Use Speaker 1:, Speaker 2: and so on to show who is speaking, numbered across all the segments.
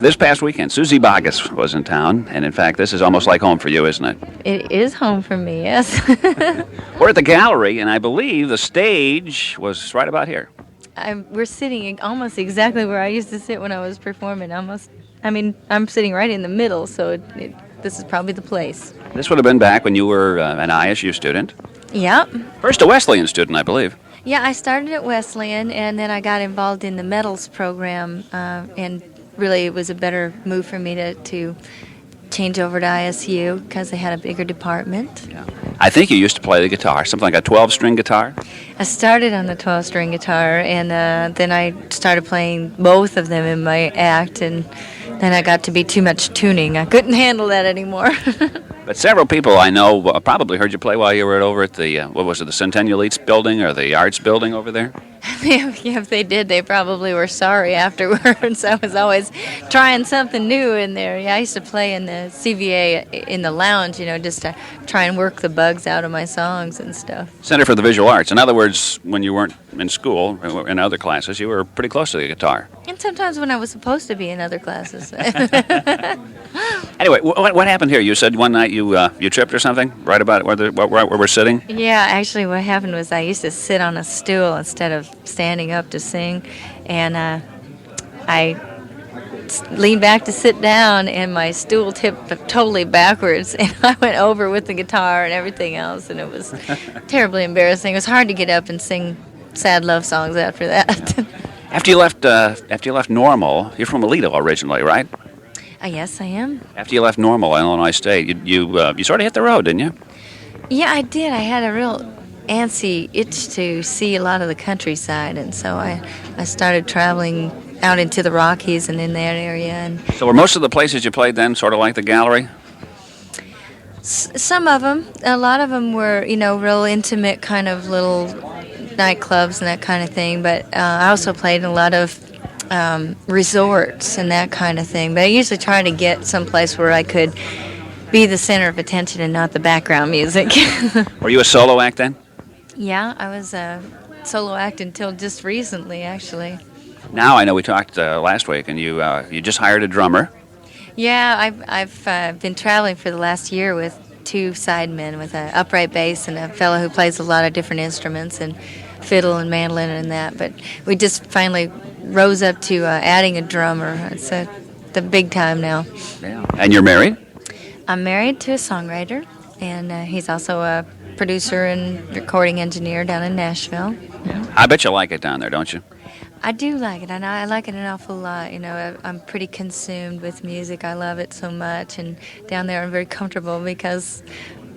Speaker 1: This past weekend, Suzy Bogguss was in town, and in fact, this is almost like home for you, isn't it?
Speaker 2: It is home for me, yes.
Speaker 1: We're at the gallery, and I believe the stage was right about here.
Speaker 2: We're sitting almost exactly where I used to sit when I was performing. I'm sitting right in the middle, so this is probably the place.
Speaker 1: This would have been back when you were an ISU student.
Speaker 2: Yep.
Speaker 1: First a Wesleyan student, I believe.
Speaker 2: Yeah, I started at Wesleyan, and then I got involved in the medals program, and really it was a better move for me to change over to ISU because they had a bigger department.
Speaker 1: Yeah. I think you used to play the guitar, something like a 12-string guitar.
Speaker 2: I started on the 12-string guitar, and then I started playing both of them in my act, and then I got to be too much tuning. I couldn't handle that anymore.
Speaker 1: But several people I know probably heard you play while you were over at the, the Centennial Eats building or the Arts building over there?
Speaker 2: Yeah, if they did, they probably were sorry afterwards. I was always trying something new in there. Yeah, I used to play in the CVA in the lounge, just to try and work the bugs out of my songs and stuff.
Speaker 1: Center for the Visual Arts. In other words, when you weren't in school, in other classes, you were pretty close to the guitar.
Speaker 2: And sometimes when I was supposed to be in other classes.
Speaker 1: Anyway, what happened here? You said one night you tripped or something, right about where we're sitting?
Speaker 2: Yeah, actually what happened was I used to sit on a stool instead of standing up to sing, and I leaned back to sit down, and my stool tipped totally backwards, and I went over with the guitar and everything else, and it was terribly embarrassing. It was hard to get up and sing sad love songs after that.
Speaker 1: Yeah. After you left Normal, you're from Alito originally, right?
Speaker 2: Yes, I am.
Speaker 1: After you left Normal, Illinois State, you sort of hit the road, didn't you?
Speaker 2: Yeah, I did. I had a real antsy itch to see a lot of the countryside, and so I started traveling out into the Rockies and in that area. And
Speaker 1: so were most of the places you played then sort of like the gallery?
Speaker 2: Some of them. A lot of them were, real intimate kind of little nightclubs and that kind of thing, but I also played in a lot of resorts and that kind of thing. But I usually try to get someplace where I could be the center of attention and not the background music.
Speaker 1: Were you a solo act then?
Speaker 2: Yeah, I was a solo act until just recently, actually.
Speaker 1: Now I know we talked last week, and you just hired a drummer.
Speaker 2: Yeah, I've been traveling for the last year with two sidemen, with an upright bass and a fellow who plays a lot of different instruments and fiddle and mandolin and that. But we just finally rose up to adding a drummer. It's the big time now.
Speaker 1: Yeah. And you're married?
Speaker 2: I'm married to a songwriter, and he's also a producer and recording engineer down in Nashville. Yeah.
Speaker 1: I bet you like it down there, don't you?
Speaker 2: I do like it, and I like it an awful lot. I'm pretty consumed with music. I love it so much, and down there I'm very comfortable because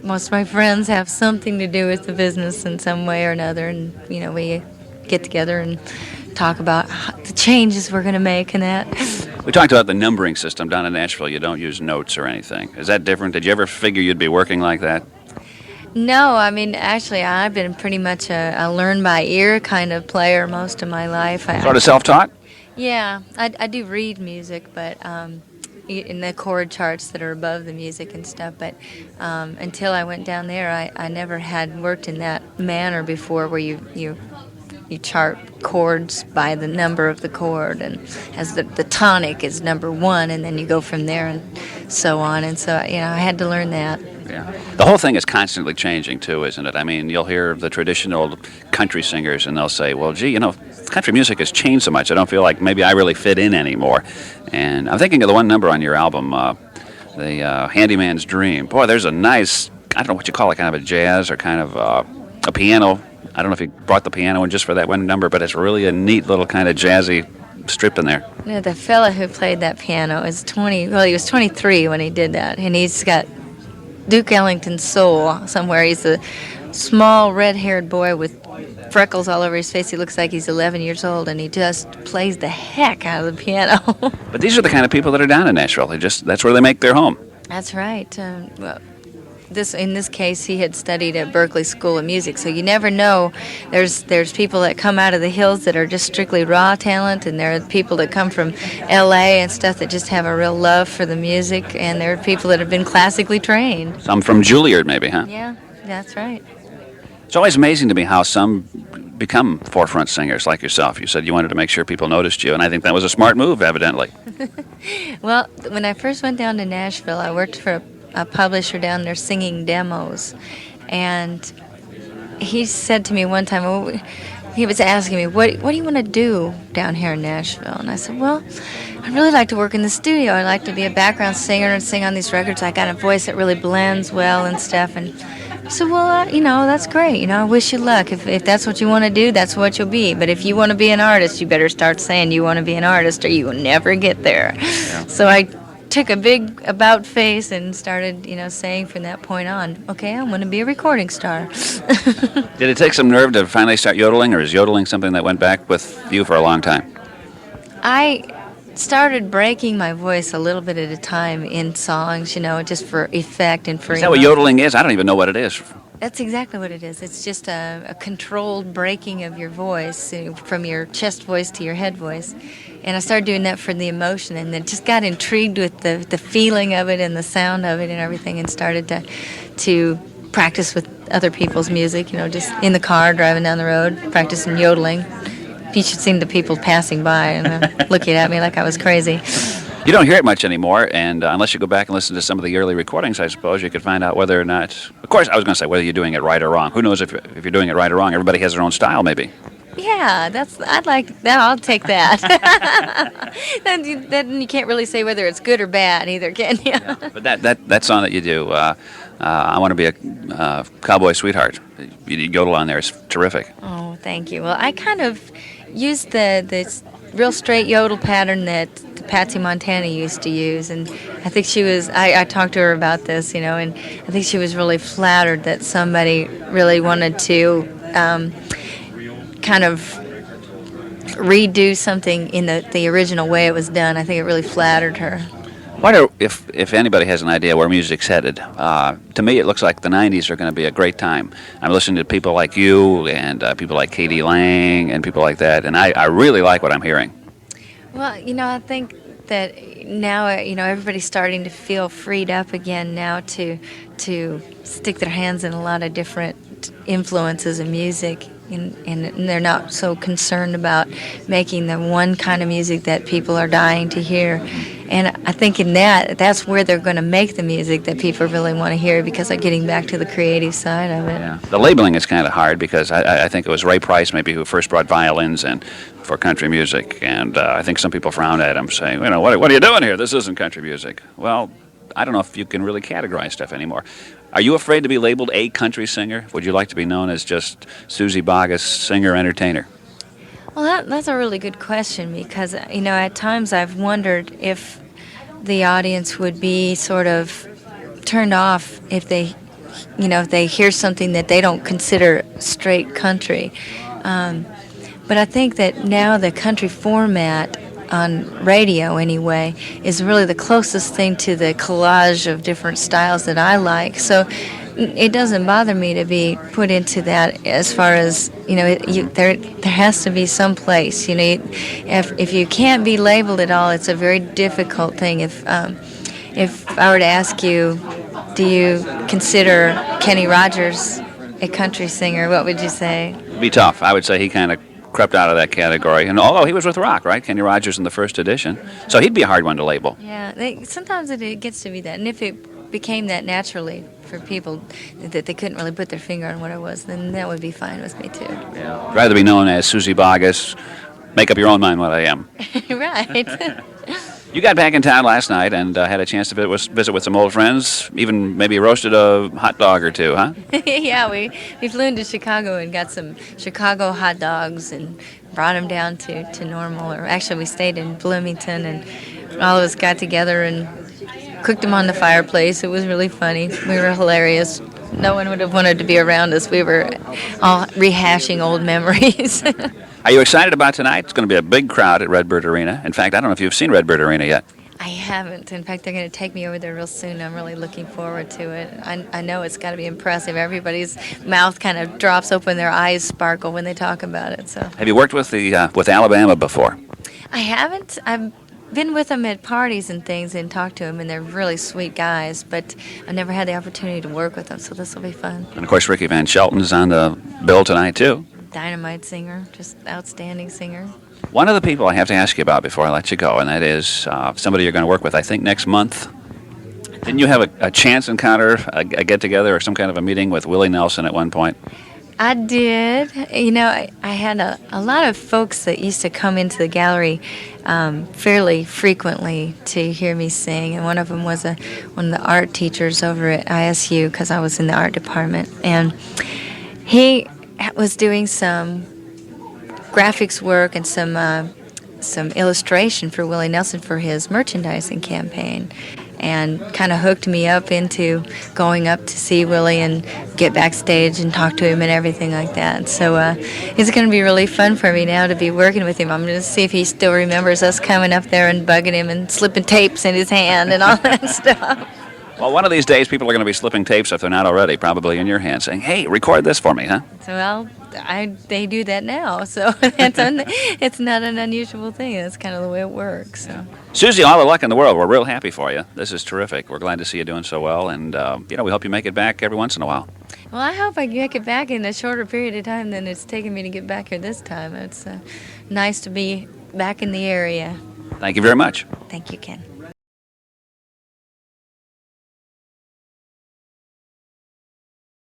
Speaker 2: most of my friends have something to do with the business in some way or another, and we get together and talk about the changes we're going to make and that.
Speaker 1: We talked about the numbering system down in Nashville. You don't use notes or anything. Is that different? Did you ever figure you'd be working like that?
Speaker 2: No, actually, I've been pretty much a learn-by-ear kind of player most of my life.
Speaker 1: Sort of self-taught?
Speaker 2: Yeah, I do read music, but in the chord charts that are above the music and stuff. But until I went down there, I never had worked in that manner before, where you chart chords by the number of the chord, and as the tonic is number one, and then you go from there and so on. And so, I had to learn that.
Speaker 1: Yeah. The whole thing is constantly changing, too, isn't it? I mean, you'll hear the traditional country singers, and they'll say, well, gee, country music has changed so much, I don't feel like maybe I really fit in anymore. And I'm thinking of the one number on your album, the Handyman's Dream. Boy, there's a nice, I don't know what you call it, kind of a jazz or kind of a piano. I don't know if you brought the piano in just for that one number, but it's really a neat little kind of jazzy strip in there.
Speaker 2: The fella who played that piano is he was 23 when he did that, and he's got Duke Ellington's soul somewhere. He's a small red-haired boy with freckles all over his face. He looks like he's 11 years old, and he just plays the heck out of the piano.
Speaker 1: But these are the kind of people that are down in Nashville. That's where they make their home.
Speaker 2: That's right. In this case, he had studied at Berklee School of Music, so you never know. There's people that come out of the hills that are just strictly raw talent, and there are people that come from L.A. and stuff that just have a real love for the music, and there are people that have been classically trained.
Speaker 1: Some from Juilliard, maybe, huh?
Speaker 2: Yeah, that's right.
Speaker 1: It's always amazing to me how some become forefront singers like yourself? You said you wanted to make sure people noticed you, and I think that was a smart move, evidently.
Speaker 2: Well, when I first went down to Nashville, I worked for a publisher down there singing demos, and he said to me one time, well, he was asking me, what do you want to do down here in Nashville? And I said, well, I'd really like to work in the studio. I'd like to be a background singer and sing on these records. I got a voice that really blends well and stuff. And I said, well, that's great. I wish you luck. If that's what you want to do, that's what you'll be. But if you want to be an artist, you better start saying you want to be an artist or you will never get there. Yeah. So I took a big about face and started, saying from that point on, okay, I'm going to be a recording star.
Speaker 1: Did it take some nerve to finally start yodeling, or is yodeling something that went back with you for a long time?
Speaker 2: I started breaking my voice a little bit at a time in songs, just for effect and for...
Speaker 1: Is that what yodeling is? I don't even know what it is.
Speaker 2: That's exactly what it is. It's just a controlled breaking of your voice, from your chest voice to your head voice. And I started doing that for the emotion, and then just got intrigued with the feeling of it and the sound of it and everything, and started to practice with other people's music, just in the car, driving down the road, practicing yodeling. You should see the people passing by and looking at me like I was crazy.
Speaker 1: You don't hear it much anymore, and unless you go back and listen to some of the early recordings, I suppose, you could find out whether or not... Of course, I was going to say whether you're doing it right or wrong. Who knows if you're doing it right or wrong? Everybody has their own style, maybe.
Speaker 2: Yeah, I'd like that. I'll take that. Then you can't really say whether it's good or bad either, can you?
Speaker 1: Yeah, but that song that you do, I Want to Be a Cowboy Sweetheart, you yodel on there, is terrific.
Speaker 2: Oh, thank you. Well, I kind of used the real straight yodel pattern that Patsy Montana used to use, and I think she was, I talked to her about this, and I think she was really flattered that somebody really wanted to kind of redo something in the original way it was done. I think it really flattered her.
Speaker 1: If anybody has an idea where music's headed, to me it looks like the 90s are going to be a great time. I'm listening to people like you and people like Katie Lang and people like that, and I really like what I'm hearing.
Speaker 2: Well, I think that now, everybody's starting to feel freed up again now to stick their hands in a lot of different influences of music. And they're not so concerned about making the one kind of music that people are dying to hear. And I think that's where they're going to make the music that people really want to hear, because they're getting back to the creative side of it.
Speaker 1: Yeah. The labeling is kind of hard, because I think it was Ray Price maybe who first brought violins in for country music, and I think some people frowned at him saying, what are you doing here? This isn't country music. Well, I don't know if you can really categorize stuff anymore. Are you afraid to be labeled a country singer? Would you like to be known as just Suzy Bogguss, singer-entertainer?
Speaker 2: Well, that's a really good question, because, at times I've wondered if the audience would be sort of turned off if they hear something that they don't consider straight country. But I think that now the country format, on radio anyway, is really the closest thing to the collage of different styles that I like. So it doesn't bother me to be put into that, as far as, there has to be some place. If you can't be labeled at all, it's a very difficult thing. If I were to ask you, do you consider Kenny Rogers a country singer, what would you say?
Speaker 1: It'd be tough. I would say he kind of crept out of that category, and although he was with rock, right? Kenny Rogers in the first edition, so he'd be a hard one to label.
Speaker 2: Yeah, sometimes it gets to be that, and if it became that naturally for people that they couldn't really put their finger on what it was, then that would be fine with me too.
Speaker 1: Yeah, I'd rather be known as Suzy Bogguss. Make up your own mind what I am.
Speaker 2: Right.
Speaker 1: You got back in town last night and had a chance to visit with some old friends, even maybe roasted a hot dog or two, huh?
Speaker 2: Yeah, we flew into Chicago and got some Chicago hot dogs and brought them down to Normal. Or actually, we stayed in Bloomington, and all of us got together and cooked them on the fireplace. It was really funny. We were hilarious. No one would have wanted to be around us. We were all rehashing old memories.
Speaker 1: Are you excited about tonight? It's going to be a big crowd at Redbird Arena. In fact, I don't know if you've seen Redbird Arena yet.
Speaker 2: I haven't. In fact, they're going to take me over there real soon. I'm really looking forward to it. I know it's got to be impressive. Everybody's mouth kind of drops open, their eyes sparkle when they talk about it. So.
Speaker 1: Have you worked with Alabama before?
Speaker 2: I haven't. I've been with them at parties and things and talked to them, and they're really sweet guys, but I've never had the opportunity to work with them, so this will be fun.
Speaker 1: And, of course, Ricky Van Shelton's on the bill tonight, too.
Speaker 2: dynamite singer, just outstanding singer.
Speaker 1: One of the people I have to ask you about before I let you go, and that is somebody you're going to work with, I think, next month. Didn't you have a chance encounter, a get-together, or some kind of a meeting with Willie Nelson at one point?
Speaker 2: I did. You know, I had a lot of folks that used to come into the gallery fairly frequently to hear me sing, and one of them was one of the art teachers over at ISU, because I was in the art department, and he was doing some graphics work and some illustration for Willie Nelson for his merchandising campaign, and kind of hooked me up into going up to see Willie and get backstage and talk to him and everything like that. So it's going to be really fun for me now to be working with him. I'm going to see if he still remembers us coming up there and bugging him and slipping tapes in his hand and all that stuff.
Speaker 1: Well, one of these days, people are going to be slipping tapes, if they're not already, probably in your hand, saying, hey, record this for me, huh?
Speaker 2: So, well, they do that now, so it's not an unusual thing. That's kind of the way it works. So.
Speaker 1: Suzy, all the luck in the world. We're real happy for you. This is terrific. We're glad to see you doing so well, and we hope you make it back every once in a while.
Speaker 2: Well, I hope I make it back in a shorter period of time than it's taken me to get back here this time. It's nice to be back in the area.
Speaker 1: Thank you very much.
Speaker 2: Thank you, Ken.